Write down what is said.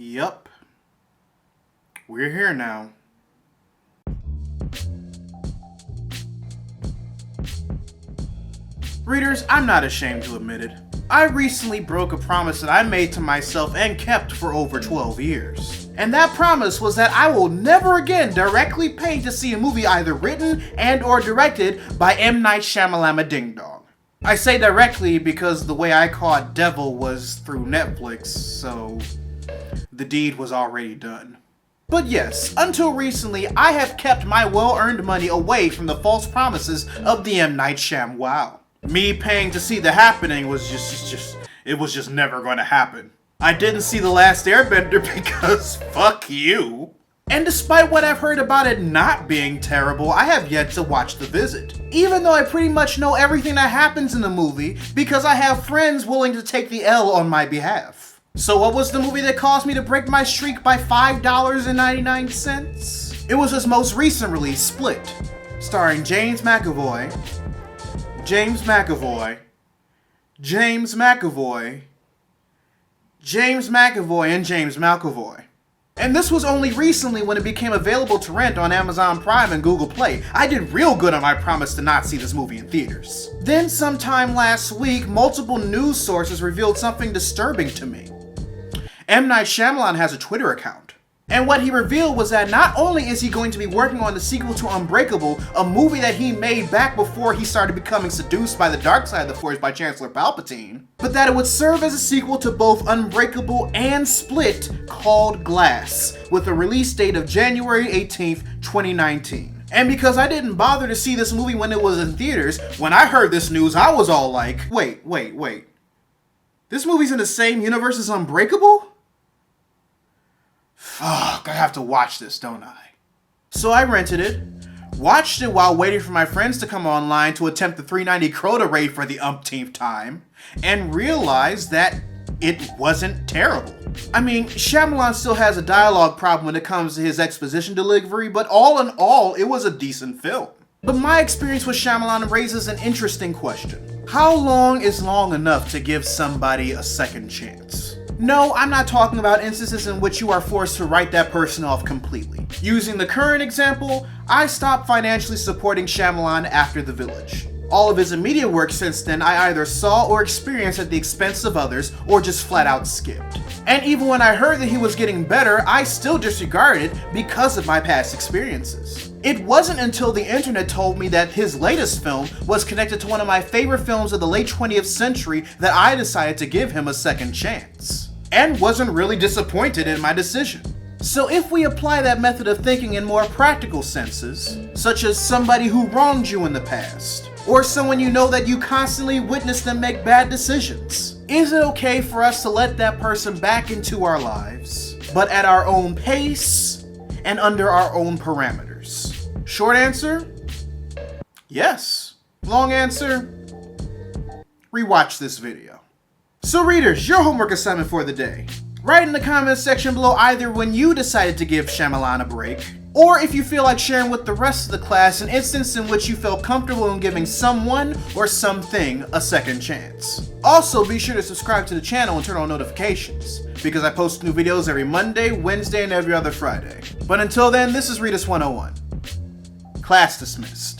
Yup. We're here now. Readers, I'm not ashamed to admit it. I recently broke a promise that I made to myself and kept for over 12 years. And that promise was that I will never again directly pay to see a movie either written and or directed by M. Night Shyamalan Ding Dong. I say directly because the way I caught Devil was through Netflix, so the deed was already done. But yes, until recently, I have kept my well-earned money away from the false promises of the M. Night Shyam wow. Me paying to see The Happening was just never going to happen. I didn't see The Last Airbender because fuck you. And despite what I've heard about it not being terrible, I have yet to watch The Visit. Even though I pretty much know everything that happens in the movie because I have friends willing to take the L on my behalf. So what was the movie that caused me to break my streak by $5.99? It was his most recent release, Split, starring James McAvoy, and James McAvoy. And this was only recently when it became available to rent on Amazon Prime and Google Play. I did real good on my promise to not see this movie in theaters. Then sometime last week, multiple news sources revealed something disturbing to me. M. Night Shyamalan has a Twitter account. And what he revealed was that not only is he going to be working on the sequel to Unbreakable, a movie that he made back before he started becoming seduced by the dark side of the Force by Chancellor Palpatine, but that it would serve as a sequel to both Unbreakable and Split called Glass, with a release date of January 18th, 2019. And because I didn't bother to see this movie when it was in theaters, when I heard this news, I was all like, wait. This movie's in the same universe as Unbreakable? Fuck, I have to watch this, don't I? So I rented it, watched it while waiting for my friends to come online to attempt the 390 Crota raid for the umpteenth time, and realized that it wasn't terrible. I mean, Shyamalan still has a dialogue problem when it comes to his exposition delivery, but all in all, it was a decent film. But my experience with Shyamalan raises an interesting question. How long is long enough to give somebody a second chance? No, I'm not talking about instances in which you are forced to write that person off completely. Using the current example, I stopped financially supporting Shyamalan after The Village. All of his immediate work since then I either saw or experienced at the expense of others, or just flat out skipped. And even when I heard that he was getting better, I still disregarded it because of my past experiences. It wasn't until the internet told me that his latest film was connected to one of my favorite films of the late 20th century that I decided to give him a second chance. And wasn't really disappointed in my decision. So if we apply that method of thinking in more practical senses, such as somebody who wronged you in the past, or someone you know that you constantly witness them make bad decisions, is it okay for us to let that person back into our lives, but at our own pace and under our own parameters? Short answer, yes. Long answer, rewatch this video. So readers, your homework assignment for the day. Write in the comments section below either when you decided to give Shyamalan a break, or if you feel like sharing with the rest of the class an instance in which you felt comfortable in giving someone or something a second chance. Also, be sure to subscribe to the channel and turn on notifications, because I post new videos every Monday, Wednesday, and every other Friday. But until then, this is Readus 101. Class dismissed.